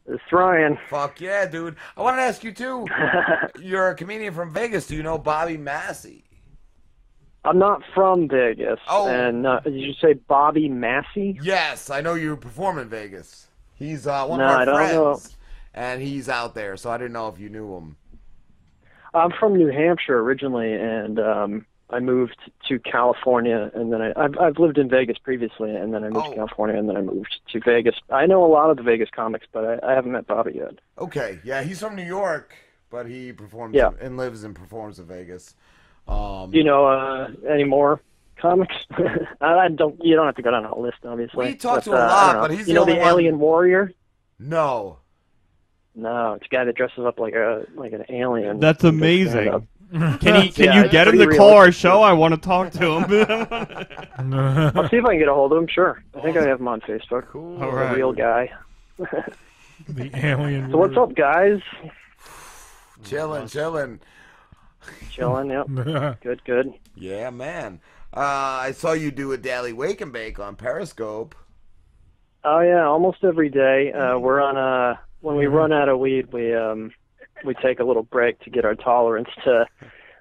It's Ryan. Fuck yeah, dude. I wanted to ask you too. You're a comedian from Vegas. Do you know Bobby Massey? I'm not from Vegas. Oh. And did you say Bobby Massey? Yes, I know you perform in Vegas. He's one No, of our I don't friends, know. and he's out there. So I didn't know if you knew him. I'm from New Hampshire originally, and I moved to California, and then I've lived in Vegas previously, and then I moved to California, and then I moved to Vegas. I know a lot of the Vegas comics, but I haven't met Bobby yet. Okay, yeah, he's from New York, but he performs and lives and performs in Vegas. Do you know any more comics? I don't. You don't have to go down a list, obviously. We talked to a lot, but he's the only one. Alien Warrior? No. No, it's a guy that dresses up like an alien. That's amazing. Can you get him to call our show? I want to talk to him. I'll see if I can get a hold of him. Sure, I think I have him on Facebook. Cool. All right. A real guy. The alien. So what's up, guys? Chilling. Chilling. Yep. Good. Yeah, man. I saw you do a daily wake and bake on Periscope. Oh yeah, almost every day. We're on when we run out of weed, we take a little break to get our tolerance to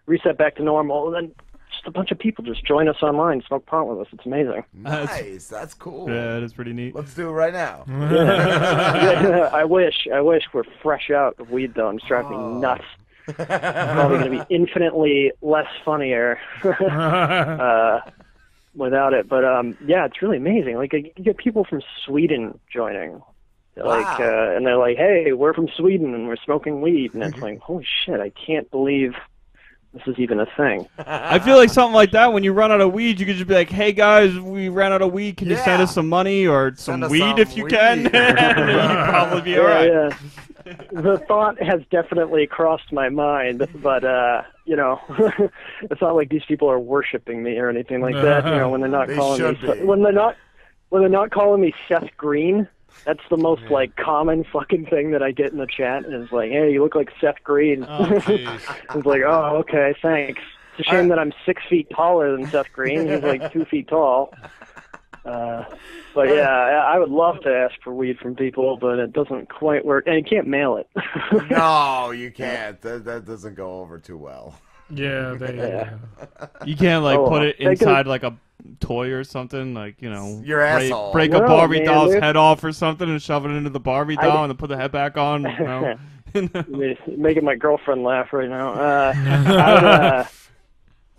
reset back to normal, and then just a bunch of people just join us online, smoke pot with us. It's amazing. Nice, that's cool. Yeah, it is pretty neat. Let's do it right now. Yeah. I wish we're fresh out of weed though. It's driving me nuts. It's probably going to be infinitely less funnier without it. But yeah, it's really amazing. Like you get people from Sweden joining. Like, and they're like, "Hey, we're from Sweden and we're smoking weed," and it's like, "Holy shit! I can't believe this is even a thing." I feel like something like that. When you run out of weed, you could just be like, "Hey guys, we ran out of weed. Can you send us some money or some weed if you can?" You'd probably be all right. Yeah. The thought has definitely crossed my mind, but you know, it's not like these people are worshiping me or anything like that. You know, when they're not when they're not calling me Seth Green. That's the most like common fucking thing that I get in the chat, and it's like, "Hey, you look like Seth Green." Oh, it's like, "Oh, okay, thanks." It's a shame that I'm 6 feet taller than Seth Green. He's like 2 feet tall. But yeah, I would love to ask for weed from people, but it doesn't quite work, and you can't mail it. No, you can't. That doesn't go over too well. Yeah, you can't like put it inside like a toy or something, like, you know, your asshole. Break a Barbie doll's head off or something and shove it into the Barbie doll and then put the head back on. No. Making my girlfriend laugh right now.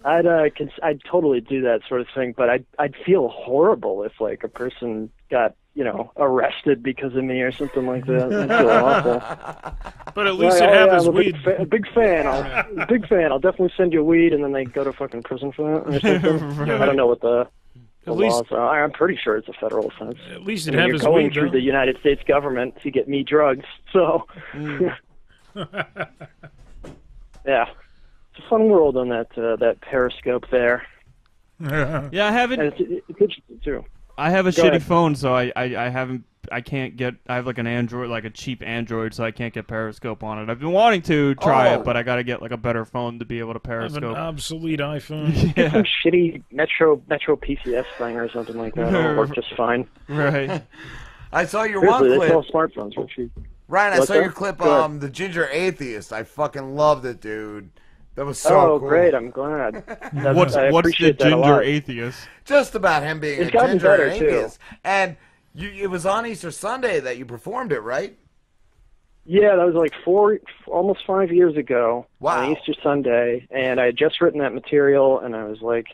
I'd totally do that sort of thing, but I'd feel horrible if like a person got, you know, arrested because of me or something like that. I'd feel awful. But at least you have his weed. A big fan. I'll definitely send you weed, and then they go to fucking prison for that or something. I don't know what the laws are. I'm pretty sure it's a federal offense. At least you'd have his weed. You're going through the United States government to get me drugs, so yeah. It's a fun world on that Periscope there. Yeah, I haven't. And it's interesting too. I have a shitty phone, so I can't get. I have like an Android, like a cheap Android, so I can't get Periscope on it. I've been wanting to try it, but I got to get like a better phone to be able to Periscope. I have an obsolete iPhone. Get some shitty Metro PCS thing or something like that. It'll work just fine. Right. I saw your one clip. They sell smartphones for cheap. Ryan, I saw your clip. The Ginger Atheist. I fucking loved it, dude. That was so cool. Great! I'm glad. What's the Ginger Atheist? Just about him being a ginger atheist. And it was on Easter Sunday that you performed it, right? Yeah, that was like almost 5 years ago. Wow. On Easter Sunday, and I had just written that material, and I was like,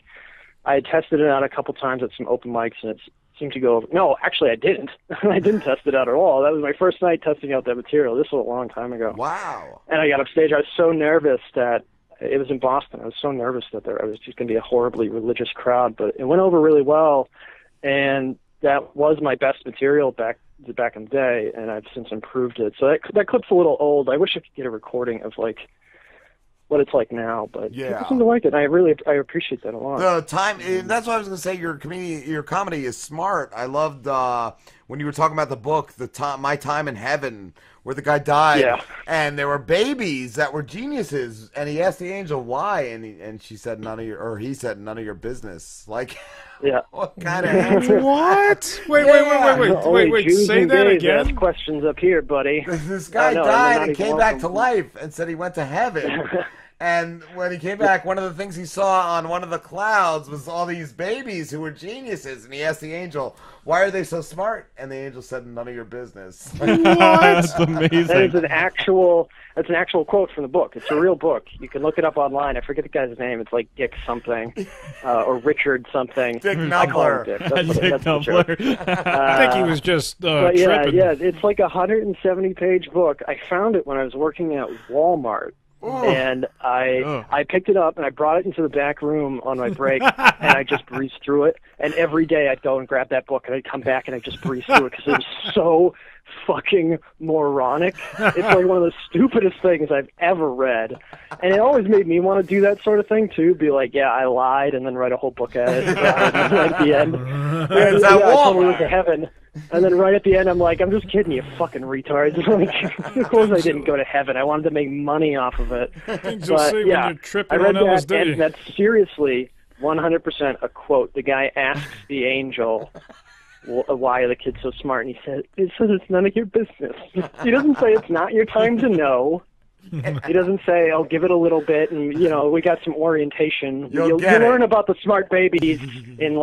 I had tested it out a couple times at some open mics, and it seemed to go over. No, actually, I didn't. I didn't test it out at all. That was my first night testing out that material. This was a long time ago. Wow. And I got up stage. I was so nervous that. It was in Boston. I was so nervous that I was just going to be a horribly religious crowd, but it went over really well, and that was my best material back in the day, and I've since improved it. So that clip's a little old. I wish I could get a recording of like what it's like now, but people seem to like it. And I appreciate that a lot. The time, that's what I was going to say. Your comedy is smart. I loved when you were talking about the book, My Time in Heaven, where the guy died, and there were babies that were geniuses, and he asked the angel why, and she said he said none of your business. Like, what kind of answer? What? Wait. Jews Say and that gays again. ask questions up here, buddy. This guy died and came back to life and said he went to heaven. And when he came back, one of the things he saw on one of the clouds was all these babies who were geniuses. And he asked the angel, why are they so smart? And the angel said, none of your business. That's amazing. That is an actual quote from the book. It's a real book. You can look it up online. I forget the guy's name. It's like Dick something or Richard something. Dick Numbler. Dick Numbler. I think he was just tripping. Yeah, it's like a 170-page book. I found it when I was working at Walmart. Ooh. And I picked it up and I brought it into the back room on my break and I just breezed through it. And every day I'd go and grab that book and I'd come back and I'd just breeze through it because it was so fucking moronic. It's like one of the stupidest things I've ever read. And it always made me want to do that sort of thing too. Be like, yeah, I lied, and then write a whole book at it. At the end, I totally went to heaven. And then right at the end, I'm like, I'm just kidding you, fucking retards. Like, of course I didn't go to heaven. I wanted to make money off of it. But yeah, I read that, and that's seriously 100% a quote. The guy asks the angel, why are the kids so smart? And he says it's none of your business. He doesn't say it's not your time to know. He doesn't say, oh, give it a little bit, and, we got some orientation. You'll learn about the smart babies in,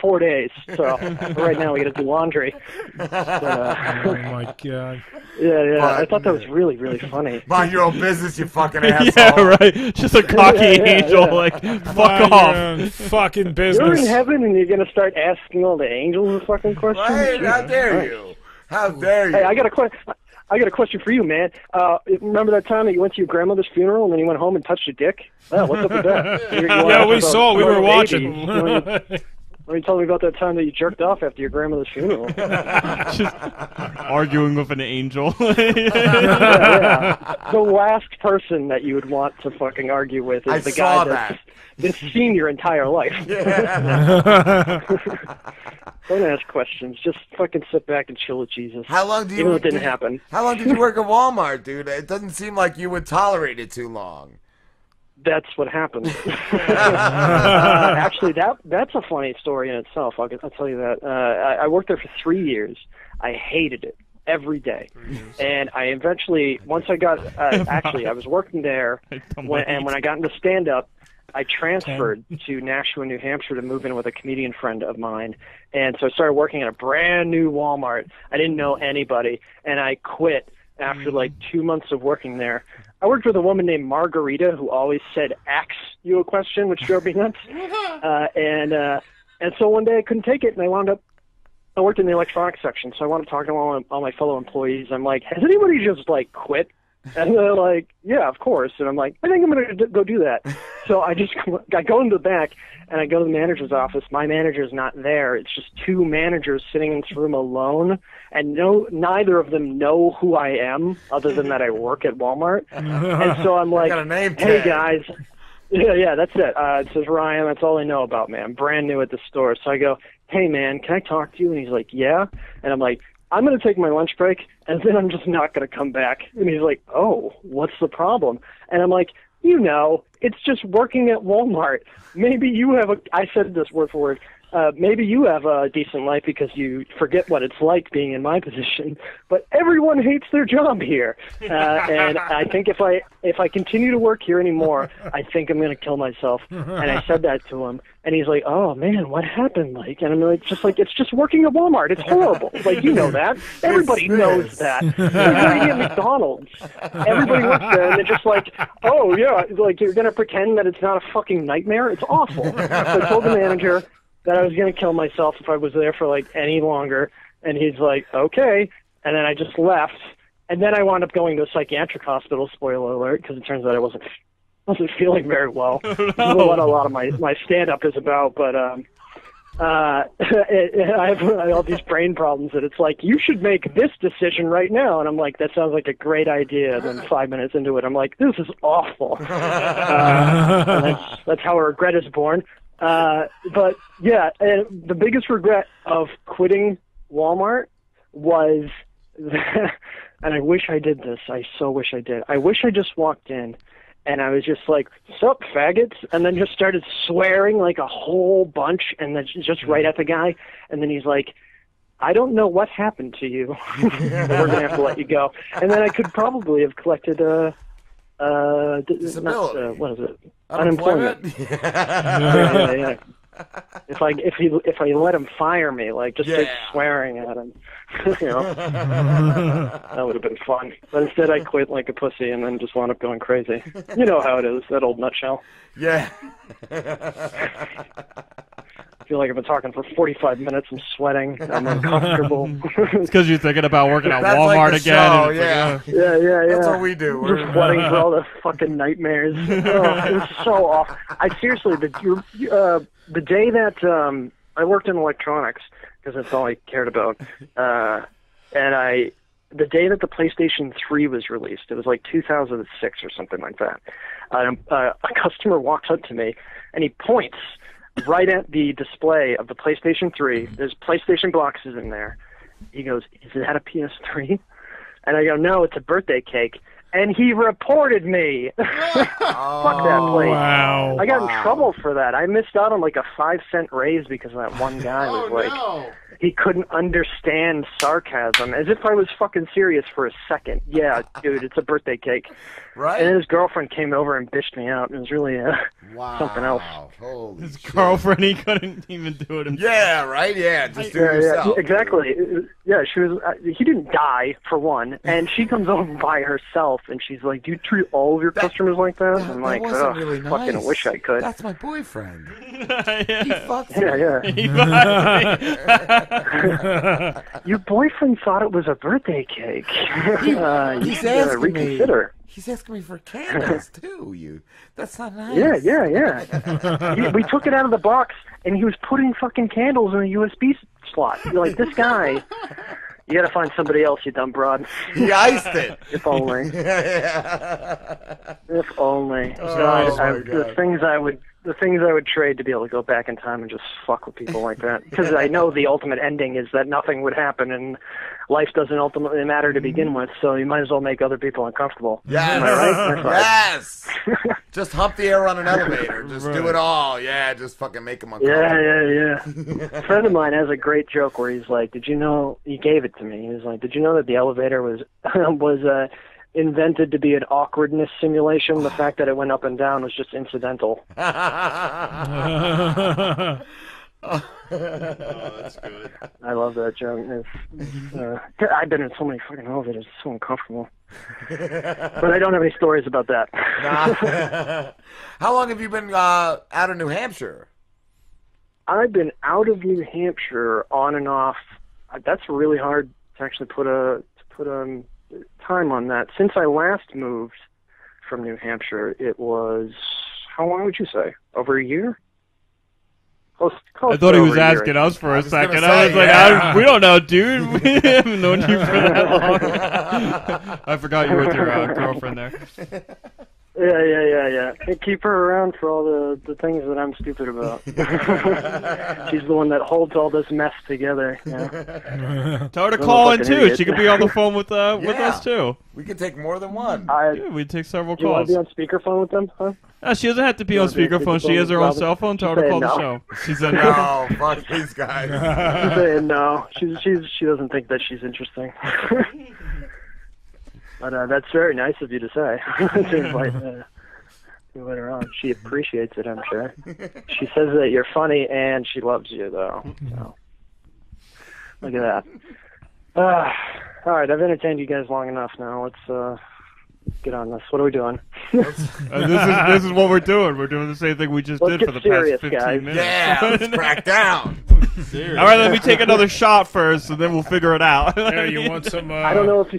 4 days. So right now we got to do laundry. But, oh, my God. Yeah. I thought that was really, really funny. Mind your own business, you fucking asshole. Yeah, right. Just a cocky angel, fuck off. Fucking business. You're in heaven, and you're going to start asking all the angels fucking questions? Right? How dare you? How dare you? Hey, I got a question for you, man. Remember that time that you went to your grandmother's funeral and then you went home and touched your dick? Oh, what's up with that? Yeah, we saw. We were watching. When you told me about that time that you jerked off after your grandmother's funeral. Just arguing with an angel. Yeah. The last person that you would want to fucking argue with is the guy that's been seen your entire life. Yeah. Don't ask questions. Just fucking sit back and chill with Jesus. How long do you? Even though it didn't happen. How long did you work at Walmart, dude? It doesn't seem like you would tolerate it too long. That's what happened. Actually, that's a funny story in itself. I'll tell you that. I worked there for 3 years. I hated it every day. And I eventually, once I got, I was working there, when I got into stand-up, I transferred to Nashua, New Hampshire to move in with a comedian friend of mine. And so I started working at a brand new Walmart. I didn't know anybody, and I quit after 2 months of working there. I worked with a woman named Margarita who always said, ask you a question, which drove me nuts. And so one day I couldn't take it, and I worked in the electronics section, so I wanted to talk to all my fellow employees. I'm like, has anybody just quit? And they're like, yeah, of course. And I'm like, I think I'm going to go do that. So I go into the back, and I go to the manager's office. My manager's not there. It's just two managers sitting in this room alone, and neither of them know who I am, other than that I work at Walmart. And so I'm like, hey, guys. Yeah, that's it. It says Ryan. That's all I know about me. I'm brand new at the store. So I go, hey, man, can I talk to you? And he's like, yeah. And I'm like, I'm going to take my lunch break, and then I'm just not going to come back. And he's like, oh, what's the problem? And I'm like, it's just working at Walmart. Maybe you have I said this word for word, maybe you have a decent life because you forget what it's like being in my position, but everyone hates their job here. And I think if I continue to work here anymore, I think I'm going to kill myself. And I said that to him, and he's like, oh man, what happened? And I'm like, it's just working at Walmart. It's horrible. You know that. Everybody knows that. It's working at McDonald's. Everybody works there, and they're just like, oh yeah, you're going to pretend that it's not a fucking nightmare? It's awful. So I told the manager that I was going to kill myself if I was there for any longer, and he's like, okay, and then I just left, and then I wound up going to a psychiatric hospital, spoiler alert, because it turns out I wasn't feeling very well. This is what a lot of my stand-up is about, but I have all these brain problems that it's like, you should make this decision right now, and I'm like, that sounds like a great idea, and then 5 minutes into it, I'm like, this is awful. And that's how regret is born. But yeah, and the biggest regret of quitting Walmart was, and I wish I did this. I so wish I did. I wish I just walked in, and I was just like, "Sup, faggots," and then just started swearing like a whole bunch, and then just right at the guy, and then he's like, "I don't know what happened to you. We're gonna have to let you go." And then I could probably have collected disability. What is it? Unemployment. Yeah. If I let him fire me, like just like swearing at him, that would have been fun. But instead, I quit like a pussy and then just wound up going crazy. You know how it is, that old nutshell. Yeah. I feel like I've been talking for 45 minutes. I'm sweating. I'm uncomfortable. It's because you're thinking about working at That's Walmart like the again. show, And Yeah. That's what we do. We're just sweating for all the fucking nightmares. Oh, it was so awful. I seriously, the day that I worked in electronics, because that's all I cared about, the day that the PlayStation 3 was released, it was like 2006 or something like that. A customer walks up to me and he points right at the display of the PlayStation 3. There's PlayStation boxes in there. He goes, "Is that a PS3?" And I go, "No, it's a birthday cake." And he reported me. Fuck that place. Wow. I got in trouble for that. I missed out on like a 5-cent raise because that one guy was like, he couldn't understand sarcasm, as if I was fucking serious for a second. Yeah, dude, it's a birthday cake. Right? And his girlfriend came over and bitched me out. It was really something else. Holy his shit. girlfriend, he couldn't even do it himself. Yeah, right? Yeah, just do it yourself. Yeah, exactly. Yeah, she was. He didn't die, for one, and she comes over by herself, and she's like, "Do you treat all of your customers like that?" I'm like, wasn't really nice. fucking wish I could. That's my boyfriend. Yeah. He fucks me. Yeah. He fucked me. Your boyfriend thought it was a birthday cake. He's should, asking reconsider. He's asking me for candles too. That's not nice. Yeah. We took it out of the box, and he was putting fucking candles in a USB slot. You're like, this guy. You gotta find somebody else, you dumb broad. He iced it. If only. If only. The things I would trade to be able to go back in time and just fuck with people like that. Because I know the ultimate ending is that nothing would happen and life doesn't ultimately matter to begin with, so you might as well make other people uncomfortable. Yes. Am I right? Yes. Just hump the air on an elevator. Just do it all. Yeah, just fucking make them uncomfortable. Yeah. A friend of mine has a great joke where he's like, "Did you know?" He gave it to me. He was like, "Did you know that the elevator was invented to be an awkwardness simulation? The fact that it went up and down was just incidental." Oh, that's good. I love that joke. I've been in so many fucking elevators. It's so uncomfortable. But I don't have any stories about that. How long have you been out of New Hampshire? I've been out of New Hampshire on and off. That's really hard to actually put a time on that. Since I last moved from New Hampshire, it was, how long would you say? Over a year? Close I thought he was asking us for a second. I was like, we don't know, dude. We haven't known you for that long. I forgot you were with your girlfriend there. Yeah. I keep her around for all the things that I'm stupid about. She's the one that holds all this mess together. Yeah. Tell her to call in, too. Idiot. She could be on the phone with us, too. We could take more than one. We'd take several calls. You want to be on speakerphone with them, huh? No, she doesn't have to be on speakerphone. She has her own cell phone. Tell her to call the show. She said no. Fuck these guys. She's saying no. She doesn't think that she's interesting. But that's very nice of you to say. To invite her on. She appreciates it, I'm sure. She says that you're funny and she loves you, though. So, look at that. All right, I've entertained you guys long enough now. Let's get on this. What are we doing? This is what we're doing. We're doing the same thing we just did for the past 15 minutes. Yeah, let's crack down. All right, let me take another shot first, and then we'll figure it out. Yeah, you want some? I don't know if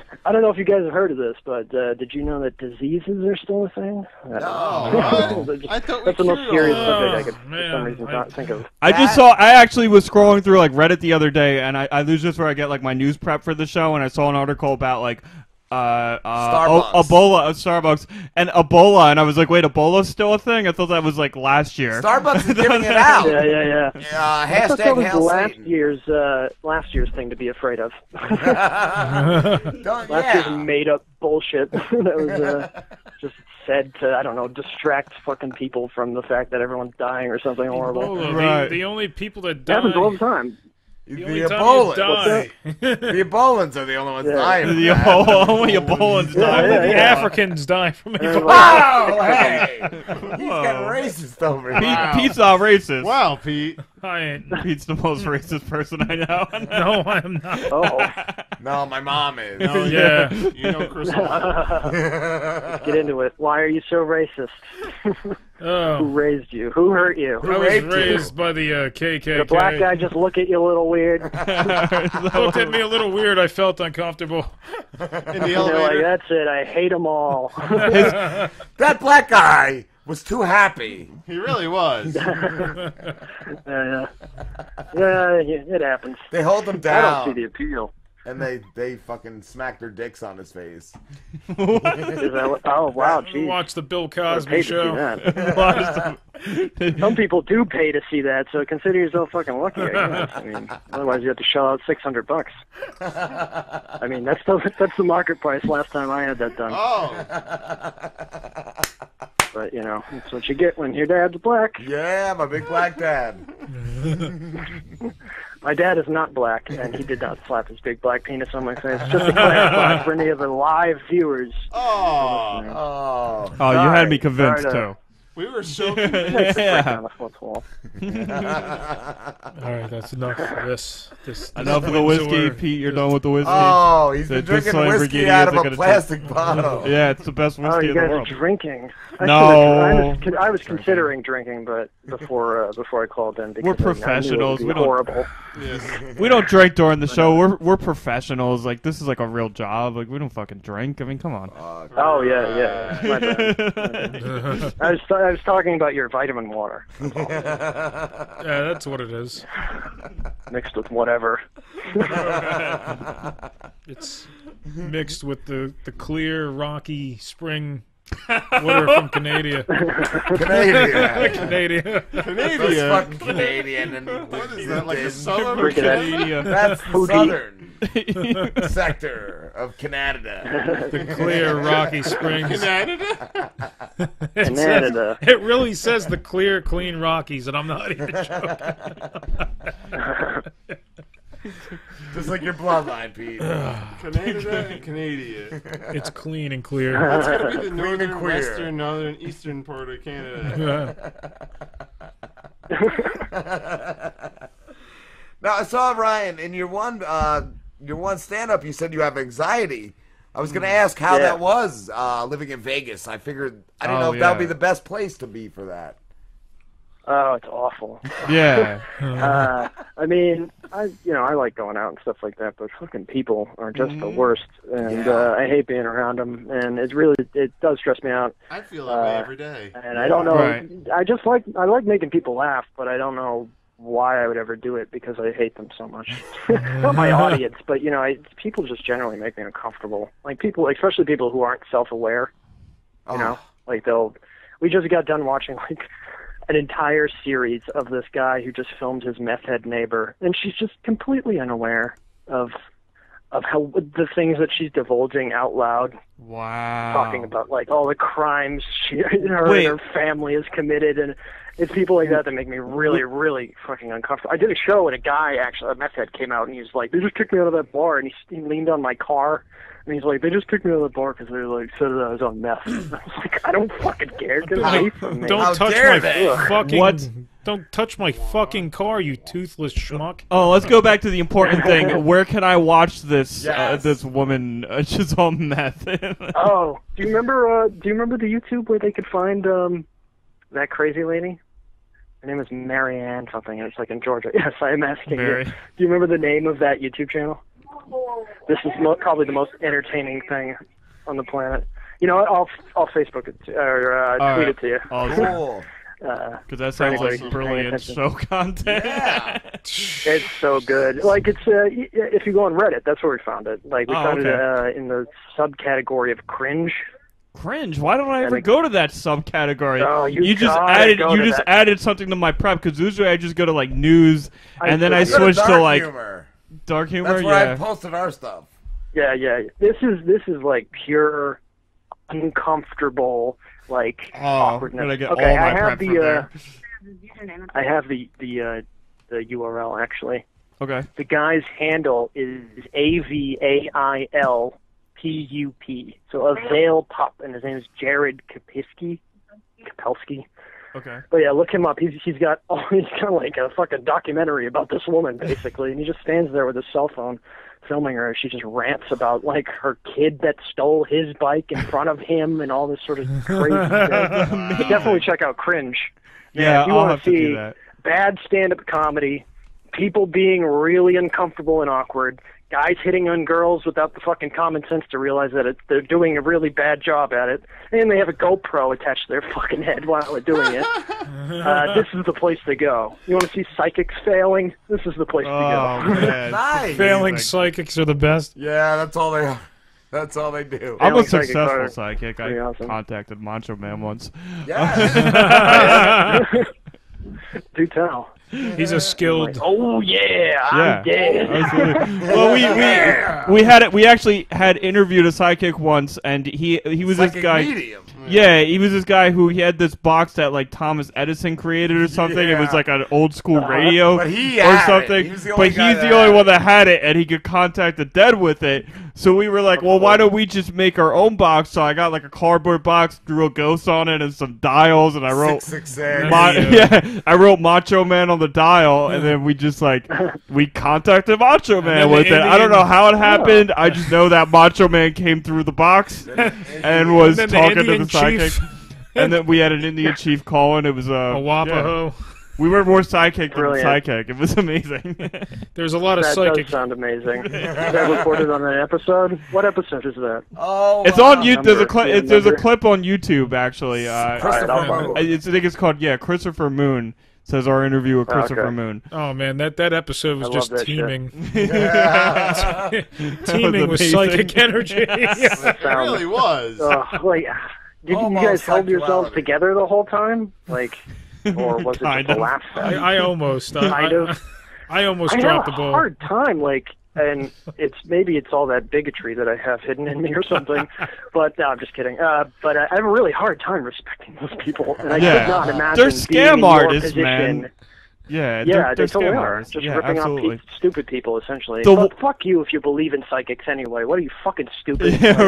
you guys have heard of this, but did you know that diseases are still a thing? No. I thought that's the most serious subject I could for some reason not think of. I actually was scrolling through like Reddit the other day, and I lose this where I get like my news prep for the show, and I saw an article about like Starbucks, and Ebola, and I was like, wait, Ebola's still a thing? I thought that was like last year. Starbucks is giving it out. Yeah. I thought that was Hail last Satan. last year's thing to be afraid of. Last year's made up bullshit that was just said to, I don't know, distract fucking people from the fact that everyone's dying or something horrible. Ebola, Right. the only people that die. It happens all the time. The The only time you Ebola. die. The Ebolans are the only ones dying. The only Ebolans die. The Africans die from Ebola. Wow, hey! He's getting racist over here. Pete's not racist. Wow, Pete. I ain't. Pete's the most racist person I know. No, I am not. Oh, No, my mom is. Oh, yeah. You know Chris. let's get into it. Why are you so racist? Who Oh. raised you? Who hurt you? I was raped you? raised by the KKK. The black guy just look at you a little weird. Looked at me a little weird. I felt uncomfortable. In the They're like, elevator. that's it. I hate them all. That black guy was too happy. He really was. Yeah, it happens. They hold him I down. don't see the appeal. And they fucking smack their dicks on his face. Is that what, oh wow, geez. Watch the Bill I'd Cosby pay to see show. that. Some people do pay to see that, so consider yourself fucking lucky. I guess. I mean, otherwise you have to shell out $600. I mean, that's the market price. Last time I had that done, Oh. but you know, that's what you get when your dad's black. Yeah, my big black dad. My dad is not black, and he did not slap his big black penis on my face. Just to clarify for any of the live viewers. Oh. Oh. Oh, you had me convinced Sorry too. We were so Break Yeah. down the fourth wall. All right, that's enough of this. Enough of the whiskey, Pete. You're done with the whiskey. Oh, he's been This drinking whiskey Lamborghini out of isn't a gonna plastic bottle. Yeah, it's the best Oh, whiskey you in the guys are world. drinking. No. I was considering drinking, but before I called in because We're I knew it would professionals. be We don't- horrible. Yes. We don't drink during the show. We're professionals. Like, this is like a real job. Like, we don't fucking drink. I mean, come on. Oh yeah. My bad. I was talking about your vitamin water Yeah, that's what it is. mixed with whatever. It's mixed with the clear, rocky spring water from Canada. Canadian. Canada. That's Canadian. fucking Canadian. And What is that, like a suburb? Look at that. Canada. That's the Hoodie. southern sector of Canada. The clear, rocky springs. Canada? It says- Canada. It really says the clear, clean Rockies, and I'm not even joking. Just like your bloodline, Pete. Canada and Canada. It's clean and clear. That's gotta be the and northern, queer. western, northern, eastern part of Canada. Now I saw Ryan in your one stand-up. You said you have anxiety. I was going to ask how Yeah. that was living in Vegas. I figured I didn't know if that would be the best place to be for that. Oh, it's awful. Yeah. I mean, I like going out and stuff like that, but fucking people are just the worst, and Yeah. I hate being around them, and it does stress me out. I feel that way every day. And I don't know. Right. I like making people laugh, but I don't know why I would ever do it because I hate them so much. Not my audience, but people just generally make me uncomfortable. Like people, especially people who aren't self-aware. You know, like we just got done watching like an entire series of this guy who just filmed his meth head neighbor, and she's just completely unaware of how the things that she's divulging out loud, Wow. talking about like all the crimes her and Wait. her family has committed, and it's people like that make me really, really fucking uncomfortable. I did a show and a meth head came out and he was like, they just kicked me out of that bar, and he leaned on my car. And he's like, they just kicked me out of the bar because they like said that I was on meth. I was like, I don't fucking care. Get away from me. Don't How touch dare my they? fucking. What? Don't touch my fucking car, you toothless schmuck. Oh, let's go back to the important thing. Where can I watch this? Yes. This woman, she's on meth. Oh, do you remember the YouTube where they could find that crazy lady? Her name is Marianne something. It's like in Georgia. Yes, I am asking Mary. you. Do you remember the name of that YouTube channel? This is probably the most entertaining thing on the planet. You know what? I'll Facebook it or tweet it to you. Awesome. Cool. Because that sounds like brilliant show content. Yeah. It's so good. Like, it's if you go on Reddit, that's where we found it. Like, we found it in the subcategory of cringe. Cringe. Why don't I ever go to that subcategory? Oh, you just added something to my prep, because usually I just go to like news and then I switch to like dark humor. That's where I posted our stuff. Yeah. This is like pure uncomfortable, like awkwardness. Okay, I have the URL actually. Okay. The guy's handle is AVAILPUP. So Avail Pup, and his name is Jared Kapelski. Okay. But yeah, look him up. He's got like a fucking documentary about this woman basically, and he just stands there with his cell phone filming her. She just rants about like her kid that stole his bike in front of him and all this sort of crazy shit. Definitely check out Cringe. Yeah, if you want to see bad stand-up comedy, people being really uncomfortable and awkward, guys hitting on girls without the fucking common sense to realize that they're doing a really bad job at it, and they have a GoPro attached to their fucking head while they're doing it. This is the place to go. You want to see psychics failing? This is the place to go. Man. Nice. Failing psychics are the best. Yeah, that's all they are. That's all they do. I'm a Failing psychics successful are psychic. I awesome. contacted Macho Man once. Yeah. Do tell. He's a skilled. Oh yeah, I'm dead. Absolutely. Well, we actually had interviewed a psychic once, and he was Psychic this guy. medium. Yeah, he was this guy who he had this box that like Thomas Edison created or something. It was Yeah. like an old school radio But he or had something. it. He was the only But guy he's that the only had one that had it, and he could contact the dead with it. So we were like, well, why don't we just make our own box? So I got like a cardboard box, drew a ghost on it, and some dials, and I wrote 666. I wrote Macho Man on the dial, and then we just like we contacted Macho Man with it. I don't know how it happened. I just know that Macho Man came through the box and was talking to the psychic. And then we had an Indian chief call, and it was A Wapaho. yeah. We were more psychic than Brilliant. psychic. It was amazing. There's a lot of That psychic. does sound amazing. Is that recorded on an episode? What episode is that? Oh, It's wow. on YouTube. There's a clip. Yeah, There's a number. clip on YouTube actually. Christopher I'll Moon. I think it's called Christopher Moon. Says our interview with Christopher Okay. Moon. Oh man, that episode was I just love that shit. teeming, Yeah. teeming with amazing. psychic energy. It really was. Like, did you Almost guys held yourselves sexuality. together the whole time? Like, or was it Kind just a of. laugh fest? I almost, Kind of. I almost I dropped have the a ball. hard time, like, and maybe it's all that bigotry that I have hidden in me or something. But no, I'm just kidding. But I have a really hard time respecting those people, and I Yeah. could not imagine They're being scam in your artists, position. man. Yeah, Yeah, they're they totally scam are. artists. Just Yeah, ripping absolutely. off stupid people, essentially. The But fuck you if you believe in psychics anyway. What are you, fucking stupid? Yeah,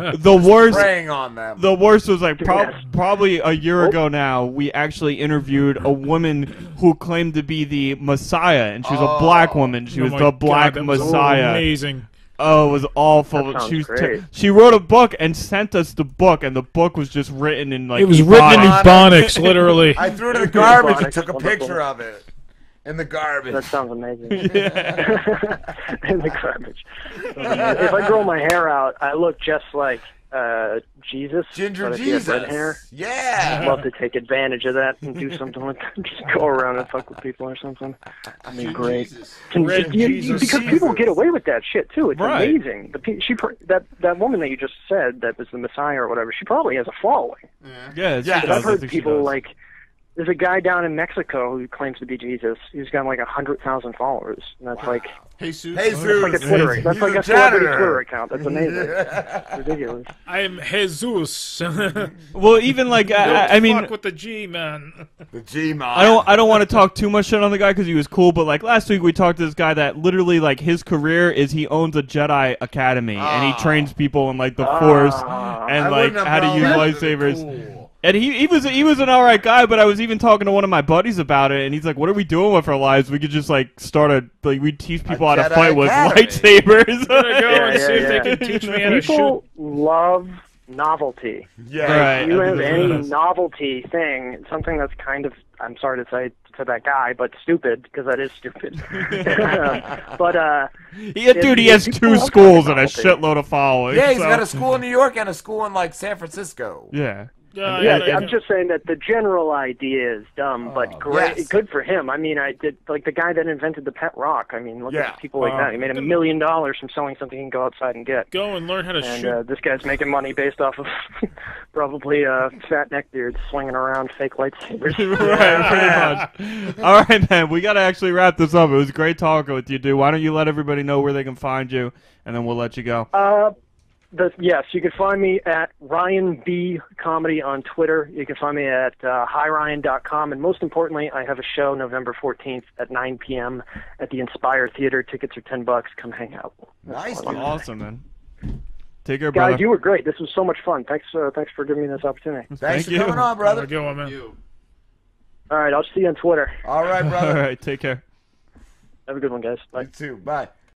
right. The worst. Preying on them. The worst was like Yes. probably a year ago now. We actually interviewed a woman who claimed to be the Messiah, and she was a black woman. She Oh was my the God, Black that was Messiah. amazing. Oh, it was awful. That sounds She was great. she wrote a book and sent us the book, and the book was just written in like It was written in Ebonics. Ebonics, literally. I threw it in the garbage and Ebonics, took a wonderful. picture of it. In the garbage. That sounds amazing. In the garbage. If I grow my hair out, I look just like Jesus. Ginger but if he had Jesus. red hair, I'd Yeah. love to take advantage of that and do something with that. Just go around and fuck with people or something. I mean, great. Jesus. Red Jesus. Because people get away with that shit too. It's Right. amazing. That woman that you just said that was the Messiah or whatever. She probably has a following. Yeah, Yeah, she I've does. I heard think she people does. like. There's a guy down in Mexico who claims to be Jesus. He's got like 100,000 followers, and that's like Jesus. Hey, that's like a Twitter. He's That's like a a celebrity janitor. Twitter account. That's amazing. Ridiculous. I am Jesus. Well, even like I mean, fuck with the G, man. The G-Mod. I don't want to talk too much shit on the guy because he was cool, but like last week we talked to this guy that literally like his career is he owns a Jedi academy and he trains people in like the Force and I like wouldn't have how to known use that was lightsabers. cool. And he was an alright guy, but I was even talking to one of my buddies about it, and he's like, "What are we doing with our lives? We could just like we teach people how to Jedi fight with Academy. lightsabers." I'm gonna go Yeah, and yeah, see if yeah. they can teach me how to shoot. People love novelty. Yeah. Right. If you I have think any that's- novelty thing, something that's kind of, I'm sorry to say to that guy, but stupid, because that is stupid. But, Dude, he if has people 2 love schools and a novelty. shitload of followers. Yeah, he's so- got a school in New York and a school in like San Francisco. Yeah. I'm just saying that the general idea is dumb, but great, good for him. I mean, I did like the guy that invented the pet rock. I mean, look at people like that. He made $1 million from selling something he can go outside and get. Go and learn how to shoot. And this guy's making money based off of probably fat neckbeards swinging around fake lightsabers. Right, pretty much. All right, man. We got to actually wrap this up. It was great talking with you, dude. Why don't you let everybody know where they can find you, and then we'll let you go. Yes, you can find me at Ryan B Comedy on Twitter. You can find me at hiryan.com. And most importantly, I have a show November 14th at 9 p.m. at the Inspire Theater. Tickets are $10. Come hang out. Nice, dude. Awesome, man. Take care, brother. Guys, you were great. This was so much fun. Thanks for giving me this opportunity. Thanks for coming on, brother. Good one, man. All right, I'll see you on Twitter. All right, brother. All right, take care. Have a good one, guys. Bye. You too. Bye.